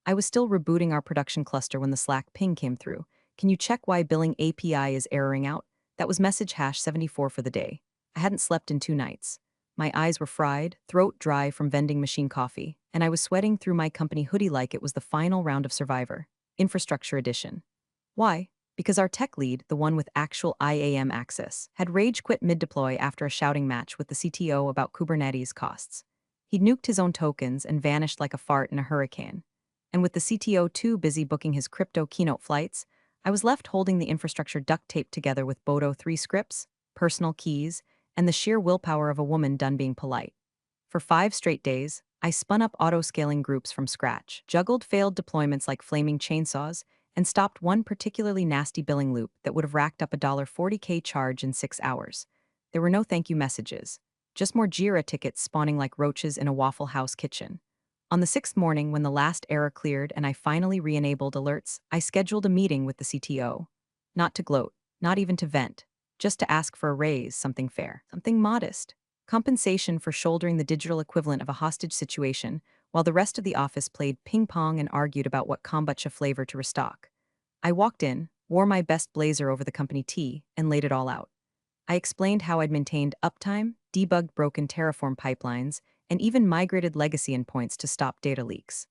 I was still rebooting our production cluster when the Slack ping came through. Can you check why billing API is erroring out? That was message hash 74 for the day. I hadn't slept in 2 nights. My eyes were fried, throat dry from vending machine coffee, and I was sweating through my company hoodie like it was the final round of Survivor. Infrastructure Edition. Why? Because our tech lead, the one with actual IAM access, had rage quit mid-deploy after a shouting match with the CTO about Kubernetes costs. He'd nuked his own tokens and vanished like a fart in a hurricane. And with the CTO too busy booking his crypto keynote flights, I was left holding the infrastructure duct taped together with Bodo 3 scripts, personal keys, and the sheer willpower of a woman done being polite. For 5 straight days, I spun up auto-scaling groups from scratch, juggled failed deployments like flaming chainsaws, and stopped one particularly nasty billing loop that would have racked up a $40K charge in 6 hours. There were no thank you messages, just more Jira tickets spawning like roaches in a Waffle House kitchen. On the sixth morning, when the last error cleared and I finally re-enabled alerts, I scheduled a meeting with the CTO. Not to gloat, not even to vent, just to ask for a raise, something fair, something modest. Compensation for shouldering the digital equivalent of a hostage situation, while the rest of the office played ping pong and argued about what kombucha flavor to restock. I walked in, wore my best blazer over the company tee, and laid it all out. I explained how I'd maintained uptime, debugged broken Terraform pipelines, and even migrated legacy endpoints to stop data leaks.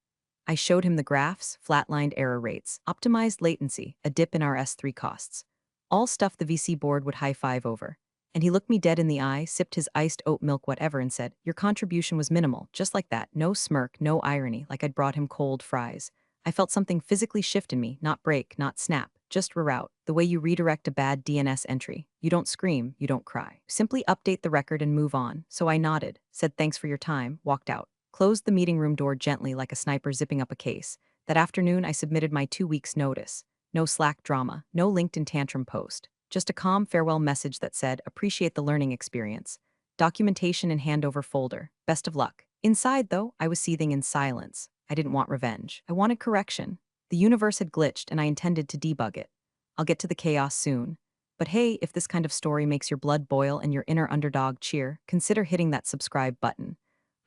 I showed him the graphs, flatlined error rates, optimized latency, a dip in our S3 costs. All stuff the VC board would high-five over. And he looked me dead in the eye, sipped his iced oat milk whatever and said, "Your contribution was minimal," just like that, no smirk, no irony, like I'd brought him cold fries. I felt something physically shift in me, not break, not snap, just reroute. The way you redirect a bad DNS entry. You don't scream, you don't cry. Simply update the record and move on. So I nodded, said thanks for your time, walked out, closed the meeting room door gently like a sniper zipping up a case. That afternoon, I submitted my 2 weeks' notice. No Slack drama, no LinkedIn tantrum post. Just a calm farewell message that said, appreciate the learning experience. Documentation and handover folder. Best of luck. Inside, though, I was seething in silence. I didn't want revenge. I wanted correction. The universe had glitched and I intended to debug it. I'll get to the chaos soon. But hey, if this kind of story makes your blood boil and your inner underdog cheer, consider hitting that subscribe button.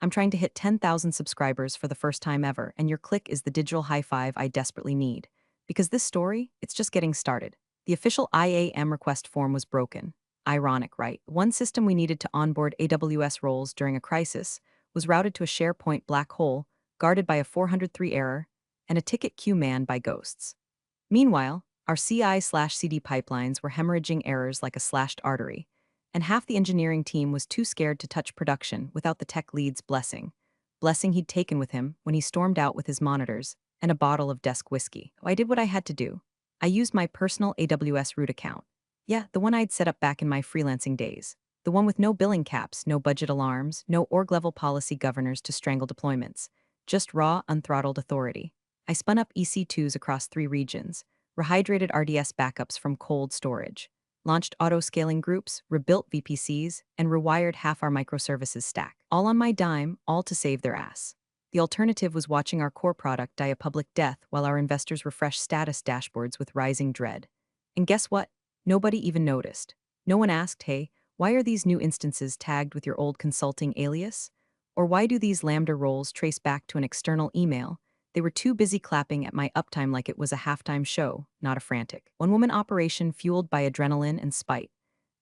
I'm trying to hit 10,000 subscribers for the first time ever, and your click is the digital high five I desperately need. Because this story, it's just getting started. The official IAM request form was broken. Ironic, right? One system we needed to onboard AWS roles during a crisis was routed to a SharePoint black hole, guarded by a 403 error, and a ticket queue manned by ghosts. Meanwhile, our CI/CD pipelines were hemorrhaging errors like a slashed artery, and half the engineering team was too scared to touch production without the tech lead's blessing he'd taken with him when he stormed out with his monitors and a bottle of desk whiskey. I did what I had to do. I used my personal AWS root account. Yeah, the one I'd set up back in my freelancing days. The one with no billing caps, no budget alarms, no org-level policy governors to strangle deployments. Just raw, unthrottled authority. I spun up EC2s across 3 regions, rehydrated RDS backups from cold storage, launched auto-scaling groups, rebuilt VPCs, and rewired half our microservices stack. All on my dime, all to save their ass. The alternative was watching our core product die a public death while our investors refresh status dashboards with rising dread. And guess what? Nobody even noticed. No one asked, hey, why are these new instances tagged with your old consulting alias? Or why do these Lambda roles trace back to an external email? They were too busy clapping at my uptime like it was a halftime show, not a frantic one-woman operation fueled by adrenaline and spite.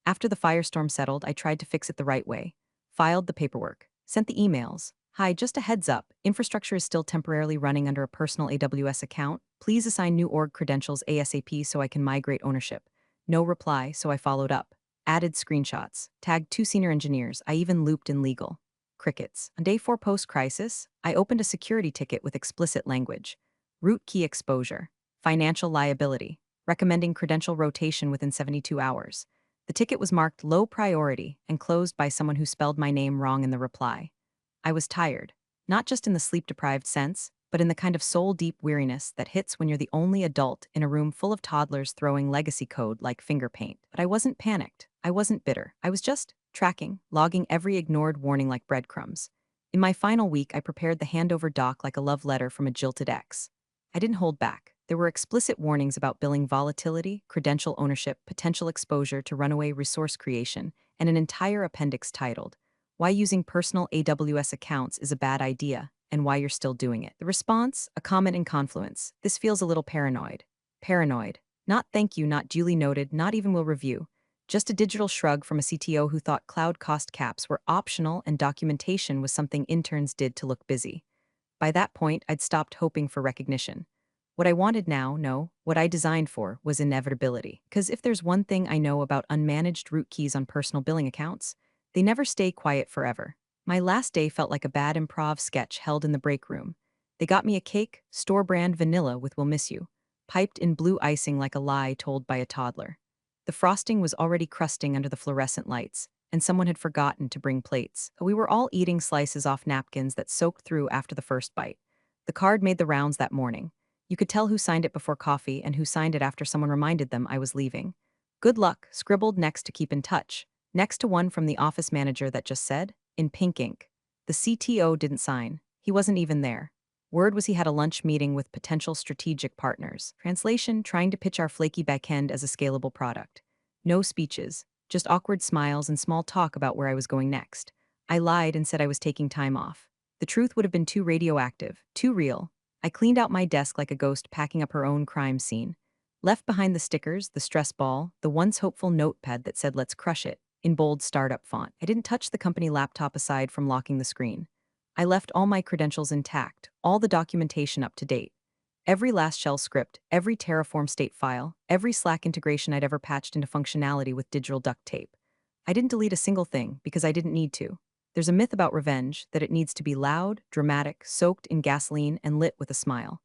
After the firestorm settled, I tried to fix it the right way. Filed the paperwork, sent the emails. Hi, just a heads up, infrastructure is still temporarily running under a personal AWS account. Please assign new org credentials ASAP so I can migrate ownership. No reply, so I followed up. Added screenshots, tagged 2 senior engineers, I even looped in legal. Crickets. On day 4 post-crisis, I opened a security ticket with explicit language. Root key exposure. Financial liability. Recommending credential rotation within 72 hours. The ticket was marked low priority and closed by someone who spelled my name wrong in the reply. I was tired, not just in the sleep-deprived sense, but in the kind of soul-deep weariness that hits when you're the only adult in a room full of toddlers throwing legacy code like finger paint. But I wasn't panicked. I wasn't bitter. I was just tracking, logging every ignored warning like breadcrumbs. In my final week, I prepared the handover doc like a love letter from a jilted ex. I didn't hold back. There were explicit warnings about billing volatility, credential ownership, potential exposure to runaway resource creation, and an entire appendix titled, Why Using Personal AWS Accounts is a Bad Idea, and why you're still doing it. The response, a comment in Confluence. This feels a little paranoid. Paranoid. Not thank you, not duly noted, not even will review. Just a digital shrug from a CTO who thought cloud cost caps were optional and documentation was something interns did to look busy. By that point, I'd stopped hoping for recognition. What I wanted now, no, what I designed for, was inevitability. Because if there's one thing I know about unmanaged root keys on personal billing accounts, they never stay quiet forever. My last day felt like a bad improv sketch held in the break room. They got me a cake, store-brand vanilla with "Will miss you," piped in blue icing like a lie told by a toddler. The frosting was already crusting under the fluorescent lights, and someone had forgotten to bring plates. We were all eating slices off napkins that soaked through after the first bite. The card made the rounds that morning. You could tell who signed it before coffee and who signed it after someone reminded them I was leaving. "Good luck," scribbled next to keep in touch, next to one from the office manager that just said, in pink ink. The CTO didn't sign. He wasn't even there. Word was he had a lunch meeting with potential strategic partners. Translation, trying to pitch our flaky backend as a scalable product. No speeches, just awkward smiles and small talk about where I was going next. I lied and said I was taking time off. The truth would have been too radioactive, too real. I cleaned out my desk like a ghost packing up her own crime scene. Left behind the stickers, the stress ball, the once hopeful notepad that said "Let's crush it," in bold startup font. I didn't touch the company laptop aside from locking the screen. I left all my credentials intact, all the documentation up to date. Every last shell script, every Terraform state file, every Slack integration I'd ever patched into functionality with digital duct tape. I didn't delete a single thing because I didn't need to. There's a myth about revenge that it needs to be loud, dramatic, soaked in gasoline, and lit with a smile.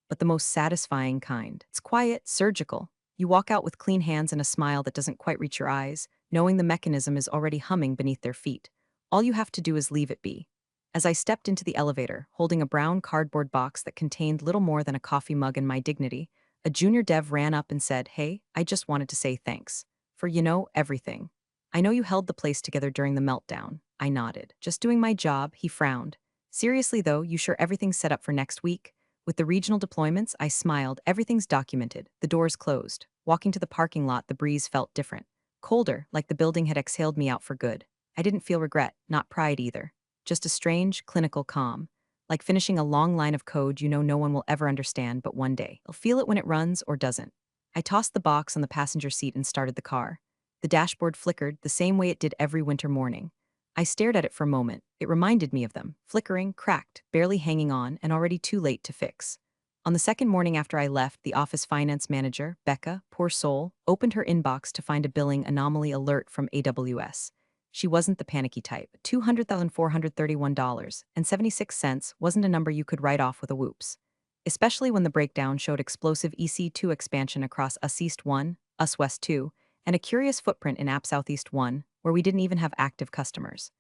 But the most satisfying kind. It's quiet, surgical. You walk out with clean hands and a smile that doesn't quite reach your eyes, knowing the mechanism is already humming beneath their feet. All you have to do is leave it be. As I stepped into the elevator, holding a brown cardboard box that contained little more than a coffee mug and my dignity, a junior dev ran up and said, "Hey, I just wanted to say thanks. For, everything. I know you held the place together during the meltdown." I nodded. "Just doing my job," he frowned. "Seriously though, you sure everything's set up for next week?" With the regional deployments, I smiled. "Everything's documented. The doors closed." Walking to the parking lot, the breeze felt different. Colder, like the building had exhaled me out for good. I didn't feel regret, not pride either. Just a strange, clinical calm. Like finishing a long line of code you know no one will ever understand, but one day. You'll feel it when it runs or doesn't. I tossed the box on the passenger seat and started the car. The dashboard flickered the same way it did every winter morning. I stared at it for a moment. It reminded me of them, flickering, cracked, barely hanging on, and already too late to fix. On the second morning after I left, the office finance manager, Becca, poor soul, opened her inbox to find a billing anomaly alert from AWS. She wasn't the panicky type. $200,431.76 wasn't a number you could write off with a whoops. Especially when the breakdown showed explosive EC2 expansion across US East 1, US West 2, and a curious footprint in App Southeast 1, where we didn't even have active customers.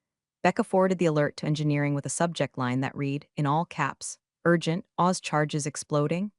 Becca forwarded the alert to engineering with a subject line that read, in all caps, "Urgent, Oz charges exploding."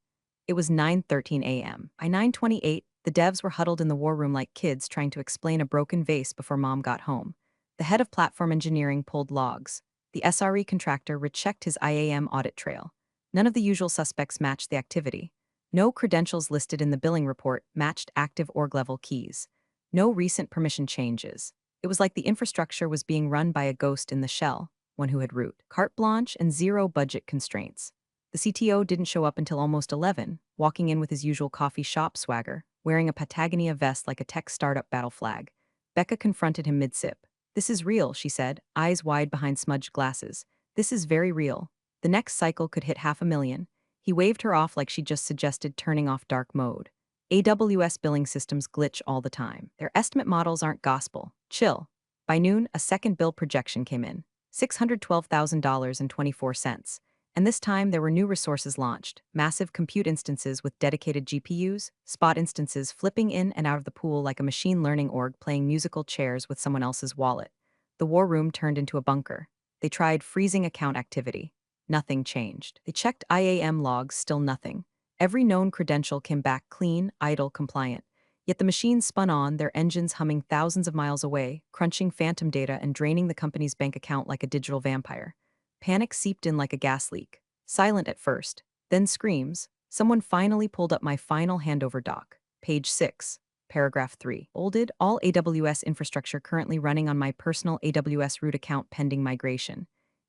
It was 9:13 a.m. By 9:28, the devs were huddled in the war room like kids trying to explain a broken vase before mom got home. The head of platform engineering pulled logs. The SRE contractor rechecked his IAM audit trail. None of the usual suspects matched the activity. No credentials listed in the billing report matched active org-level keys. No recent permission changes. It was like the infrastructure was being run by a ghost in the shell, one who had root, carte blanche, and zero budget constraints. The CTO didn't show up until almost 11, walking in with his usual coffee shop swagger, wearing a Patagonia vest like a tech startup battle flag. Becca confronted him mid-sip. "This is real," she said, eyes wide behind smudged glasses. "This is very real. The next cycle could hit 500,000. He waved her off like she just suggested turning off dark mode. AWS billing systems glitch all the time. Their estimate models aren't gospel. Chill. By noon, a second bill projection came in. $612,024. And this time, there were new resources launched, massive compute instances with dedicated GPUs, spot instances flipping in and out of the pool like a machine learning org playing musical chairs with someone else's wallet. The war room turned into a bunker. They tried freezing account activity. Nothing changed. They checked IAM logs, still nothing. Every known credential came back clean, idle, compliant. Yet the machines spun on, their engines humming thousands of miles away, crunching phantom data and draining the company's bank account like a digital vampire. Panic seeped in like a gas leak. Silent at first, then screams. Someone finally pulled up my final handover doc. Page 6, paragraph 3. Bolded, all AWS infrastructure currently running on my personal AWS root account pending migration.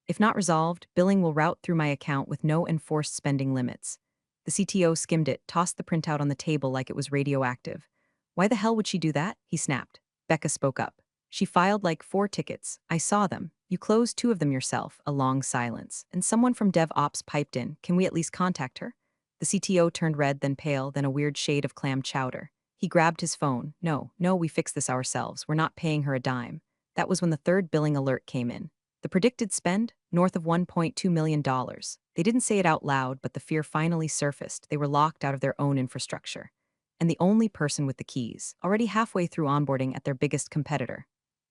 If not resolved, billing will route through my account with no enforced spending limits. The CTO skimmed it, tossed the printout on the table like it was radioactive. Why the hell would she do that? He snapped. Becca spoke up. She filed like 4 tickets. I saw them. You closed 2 of them yourself. A long silence. And someone from DevOps piped in. Can we at least contact her? The CTO turned red, then pale, then a weird shade of clam chowder. He grabbed his phone. No, we fixed this ourselves. We're not paying her a dime. That was when the third billing alert came in. The predicted spend? North of $1.2 million. They didn't say it out loud, but the fear finally surfaced. They were locked out of their own infrastructure. And the only person with the keys, already halfway through onboarding at their biggest competitor.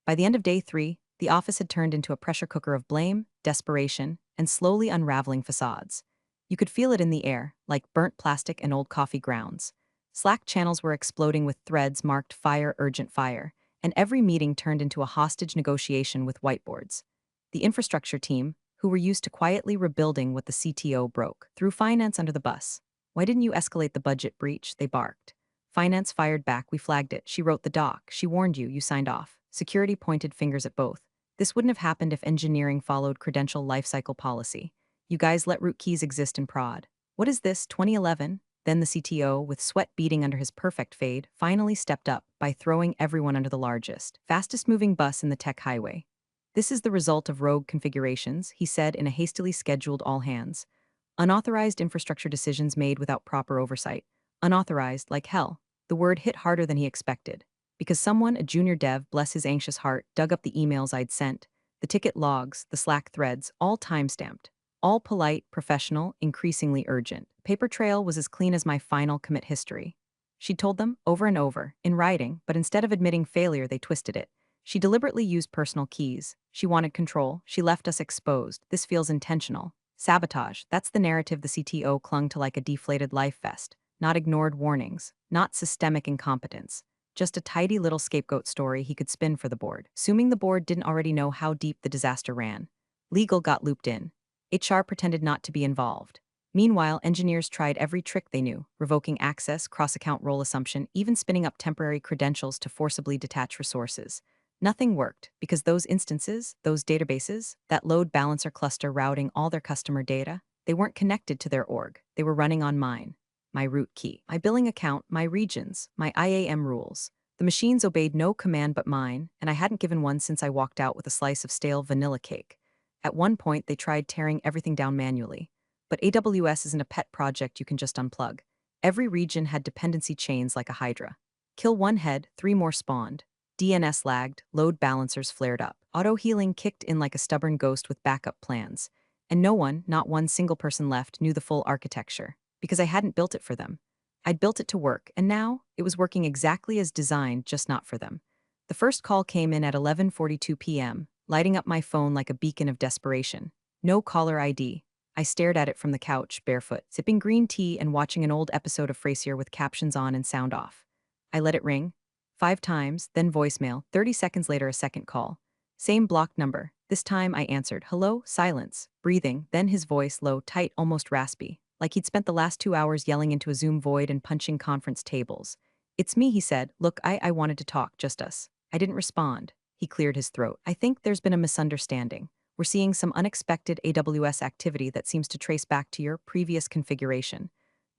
By the end of day 3, the office had turned into a pressure cooker of blame, desperation, and slowly unraveling facades. You could feel it in the air, like burnt plastic and old coffee grounds. Slack channels were exploding with threads marked "Fire, Urgent Fire," and every meeting turned into a hostage negotiation with whiteboards. The infrastructure team, who were used to quietly rebuilding what the CTO broke, threw finance under the bus. Why didn't you escalate the budget breach? They barked. Finance fired back. We flagged it. She wrote the doc. She warned you. You signed off. Security pointed fingers at both. This wouldn't have happened if engineering followed credential lifecycle policy. You guys let root keys exist in prod. What is this, 2011? Then the CTO, with sweat beading under his perfect fade, finally stepped up by throwing everyone under the largest, fastest-moving bus in the tech highway. This is the result of rogue configurations, he said in a hastily scheduled all-hands. Unauthorized infrastructure decisions made without proper oversight. Unauthorized, like hell. The word hit harder than he expected. Because someone, a junior dev, bless his anxious heart, dug up the emails I'd sent, the ticket logs, the Slack threads, all time-stamped. All polite, professional, increasingly urgent. Paper trail was as clean as my final commit history. She told them, over and over, in writing, but instead of admitting failure, they twisted it. She deliberately used personal keys. She wanted control. She left us exposed. This feels intentional. Sabotage, that's the narrative the CTO clung to like a deflated life vest. Not ignored warnings. Not systemic incompetence. Just a tidy little scapegoat story he could spin for the board, assuming the board didn't already know how deep the disaster ran. Legal got looped in. HR pretended not to be involved. Meanwhile, engineers tried every trick they knew, revoking access, cross-account role assumption, even spinning up temporary credentials to forcibly detach resources. Nothing worked, because those instances, those databases, that load balancer cluster routing all their customer data, they weren't connected to their org. They were running on mine. My root key, my billing account, my regions, my IAM rules. The machines obeyed no command but mine, and I hadn't given one since I walked out with a slice of stale vanilla cake. At one point, they tried tearing everything down manually. But AWS isn't a pet project you can just unplug. Every region had dependency chains like a hydra. Kill one head, 3 more spawned. DNS lagged, load balancers flared up. Auto-healing kicked in like a stubborn ghost with backup plans. And no one, not one single person left, knew the full architecture. Because I hadn't built it for them. I'd built it to work, and now, it was working exactly as designed, just not for them. The first call came in at 11:42 p.m., lighting up my phone like a beacon of desperation. No caller ID. I stared at it from the couch, barefoot, sipping green tea and watching an old episode of Frasier with captions on and sound off. I let it ring. 5 times, then voicemail, 30 seconds later a second call. Same blocked number. This time I answered, hello, silence, breathing, then his voice, low, tight, almost raspy, like he'd spent the last 2 hours yelling into a Zoom void and punching conference tables. It's me, he said. Look, I wanted to talk, just us. I didn't respond. He cleared his throat. I think there's been a misunderstanding. We're seeing some unexpected AWS activity that seems to trace back to your previous configuration.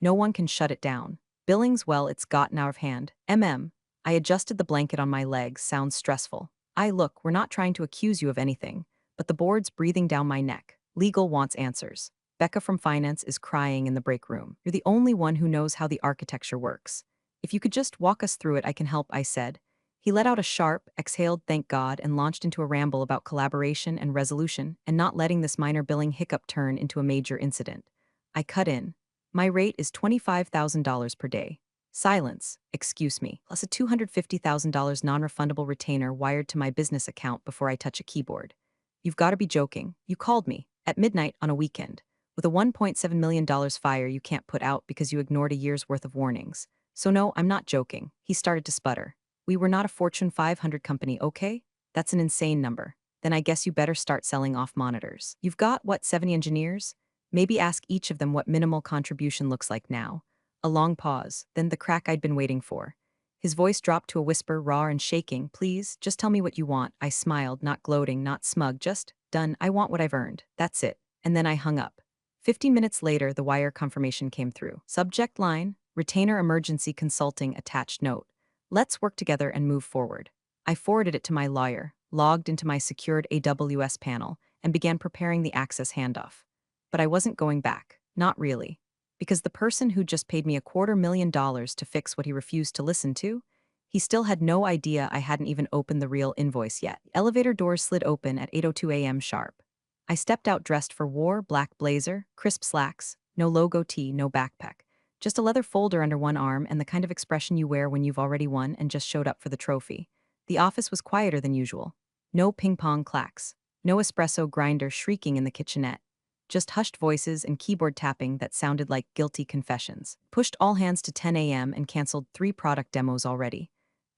No one can shut it down. Billings, well, it's gotten out of hand. I adjusted the blanket on my legs. Sounds stressful. Look, we're not trying to accuse you of anything, but the board's breathing down my neck. Legal wants answers. Becca from finance is crying in the break room. You're the only one who knows how the architecture works. If you could just walk us through it, I can help, I said. He let out a sharp, exhaled thank God and launched into a ramble about collaboration and resolution and not letting this minor billing hiccup turn into a major incident. I cut in. My rate is $25,000 per day. Silence, excuse me, plus a $250,000 non-refundable retainer wired to my business account before I touch a keyboard. You've got to be joking. You called me, at midnight on a weekend, with a $1.7 million fire you can't put out because you ignored a year's worth of warnings. So no, I'm not joking. He started to sputter. We were not a Fortune 500 company, okay? That's an insane number. Then I guess you better start selling off monitors. You've got, what, 70 engineers? Maybe ask each of them what minimal contribution looks like now. A long pause, then the crack I'd been waiting for. His voice dropped to a whisper, raw and shaking. Please, just tell me what you want. I smiled, not gloating, not smug, just done. I want what I've earned. That's it. And then I hung up. 15 minutes later, the wire confirmation came through. Subject line, retainer emergency consulting attached note. Let's work together and move forward. I forwarded it to my lawyer, logged into my secured AWS panel, and began preparing the access handoff. But I wasn't going back. Not really. Because the person who just paid me $250,000 to fix what he refused to listen to, he still had no idea I hadn't even opened the real invoice yet. Elevator doors slid open at 8:02 a.m. sharp. I stepped out dressed for war, black blazer, crisp slacks, no logo tee, no backpack. Just a leather folder under one arm and the kind of expression you wear when you've already won and just showed up for the trophy. The office was quieter than usual. No ping-pong clacks. No espresso grinder shrieking in the kitchenette. Just hushed voices and keyboard tapping that sounded like guilty confessions. Pushed all hands to 10 a.m. and canceled 3 product demos already.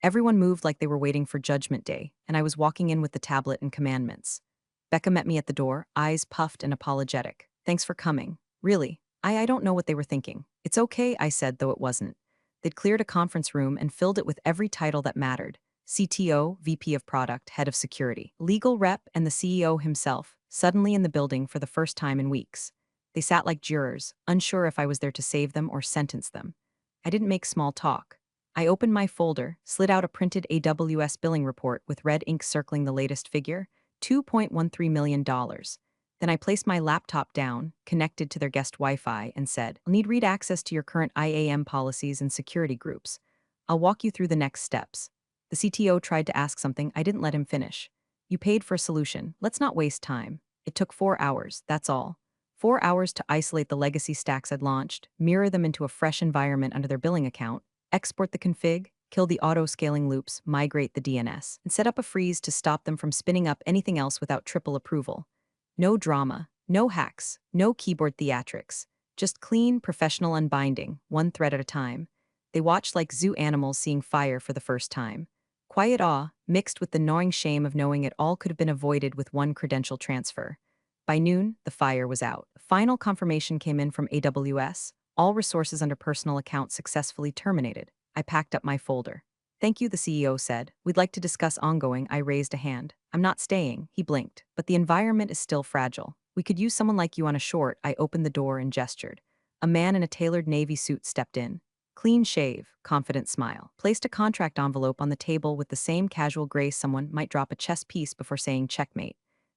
Everyone moved like they were waiting for Judgment Day, and I was walking in with the tablet and commandments. Becca met me at the door, eyes puffed and apologetic. Thanks for coming. Really, I don't know what they were thinking. It's okay, I said, though it wasn't. They'd cleared a conference room and filled it with every title that mattered. CTO, VP of Product, Head of Security, Legal Rep, and the CEO himself, suddenly in the building for the first time in weeks. They sat like jurors, unsure if I was there to save them or sentence them. I didn't make small talk. I opened my folder, slid out a printed AWS billing report with red ink circling the latest figure, $2.13 million. Then I placed my laptop down, connected to their guest Wi-Fi, and said, I'll need read access to your current IAM policies and security groups. I'll walk you through the next steps. The CTO tried to ask something, I didn't let him finish. You paid for a solution, let's not waste time. It took 4 hours, that's all. 4 hours to isolate the legacy stacks I'd launched, mirror them into a fresh environment under their billing account, export the config, kill the auto-scaling loops, migrate the DNS, and set up a freeze to stop them from spinning up anything else without triple approval. No drama, no hacks, no keyboard theatrics. Just clean, professional unbinding, one thread at a time. They watched like zoo animals seeing fire for the first time. Quiet awe, mixed with the gnawing shame of knowing it all could have been avoided with one credential transfer. By noon, the fire was out. Final confirmation came in from AWS. All resources under personal account successfully terminated. I packed up my folder. Thank you, the CEO said. We'd like to discuss ongoing. I raised a hand. I'm not staying, he blinked, but the environment is still fragile. We could use someone like you on a short. I opened the door and gestured. A man in a tailored navy suit stepped in. Clean shave, confident smile. Placed a contract envelope on the table with the same casual grace someone might drop a chess piece before saying checkmate.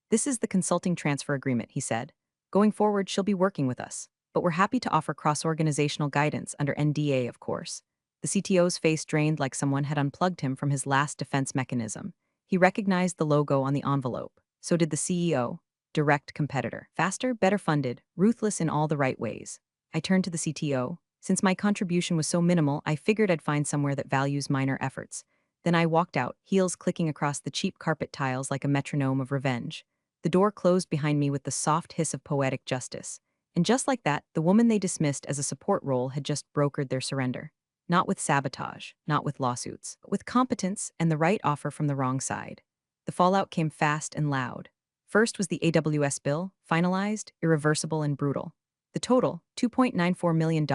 This is the consulting transfer agreement, he said. Going forward, she'll be working with us, but we're happy to offer cross-organizational guidance under NDA, of course. The CTO's face drained like someone had unplugged him from his last defense mechanism. He recognized the logo on the envelope. So did the CEO. Direct competitor. Faster, better funded, ruthless in all the right ways. I turned to the CTO. Since my contribution was so minimal, I figured I'd find somewhere that values minor efforts. Then I walked out, heels clicking across the cheap carpet tiles like a metronome of revenge. The door closed behind me with the soft hiss of poetic justice. And just like that, the woman they dismissed as a support role had just brokered their surrender. Not with sabotage, not with lawsuits, but with competence and the right offer from the wrong side. The fallout came fast and loud. First was the AWS bill, finalized, irreversible, and brutal. The total, $2.94 million,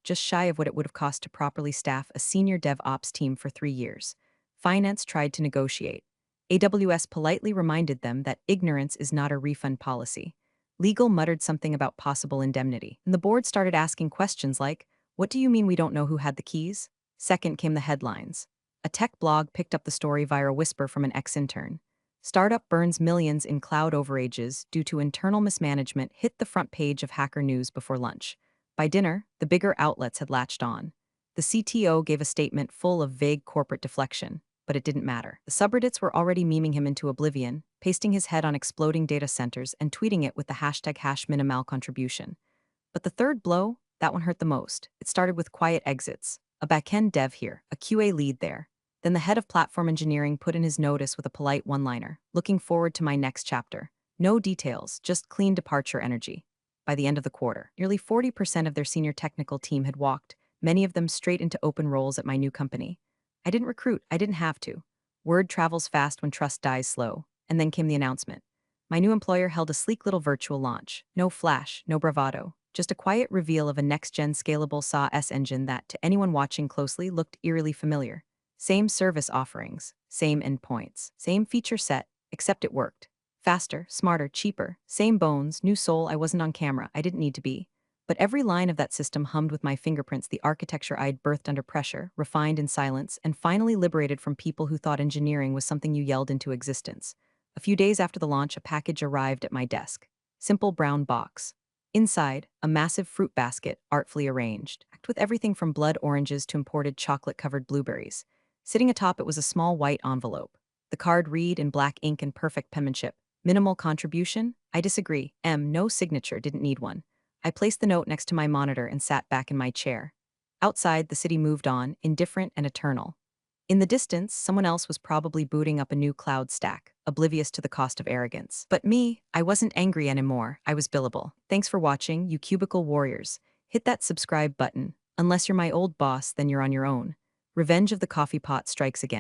just shy of what it would have cost to properly staff a senior DevOps team for 3 years. Finance tried to negotiate. AWS politely reminded them that ignorance is not a refund policy. Legal muttered something about possible indemnity, and the board started asking questions like, what do you mean we don't know who had the keys? Second came the headlines. A tech blog picked up the story via a whisper from an ex-intern. Startup burns millions in cloud overages due to internal mismanagement hit the front page of Hacker News before lunch. By dinner, the bigger outlets had latched on. The CTO gave a statement full of vague corporate deflection, but it didn't matter. The subreddits were already memeing him into oblivion, pasting his head on exploding data centers and tweeting it with the hashtag #minimalcontribution. But the third blow, that one hurt the most. It started with quiet exits. A backend dev here, a QA lead there. Then the head of platform engineering put in his notice with a polite one-liner. Looking forward to my next chapter. No details, just clean departure energy. By the end of the quarter, nearly 40% of their senior technical team had walked, many of them straight into open roles at my new company. I didn't recruit, I didn't have to. Word travels fast when trust dies slow. And then came the announcement. My new employer held a sleek little virtual launch. No flash, no bravado. Just a quiet reveal of a next-gen scalable SaaS engine that, to anyone watching closely, looked eerily familiar. Same service offerings, same endpoints, same feature set, except it worked. Faster, smarter, cheaper. Same bones, new soul. I wasn't on camera. I didn't need to be. But every line of that system hummed with my fingerprints, the architecture I'd birthed under pressure, refined in silence, and finally liberated from people who thought engineering was something you yelled into existence. A few days after the launch, a package arrived at my desk. Simple brown box. Inside, a massive fruit basket, artfully arranged, packed with everything from blood oranges to imported chocolate-covered blueberries. Sitting atop it was a small white envelope. The card read in black ink and perfect penmanship. Minimal contribution? I disagree. No signature, didn't need one. I placed the note next to my monitor and sat back in my chair. Outside, the city moved on, indifferent and eternal. In the distance, someone else was probably booting up a new cloud stack, oblivious to the cost of arrogance. But me, I wasn't angry anymore. I was billable. Thanks for watching, you cubicle warriors. Hit that subscribe button. Unless you're my old boss, then you're on your own. Revenge of the coffee pot strikes again.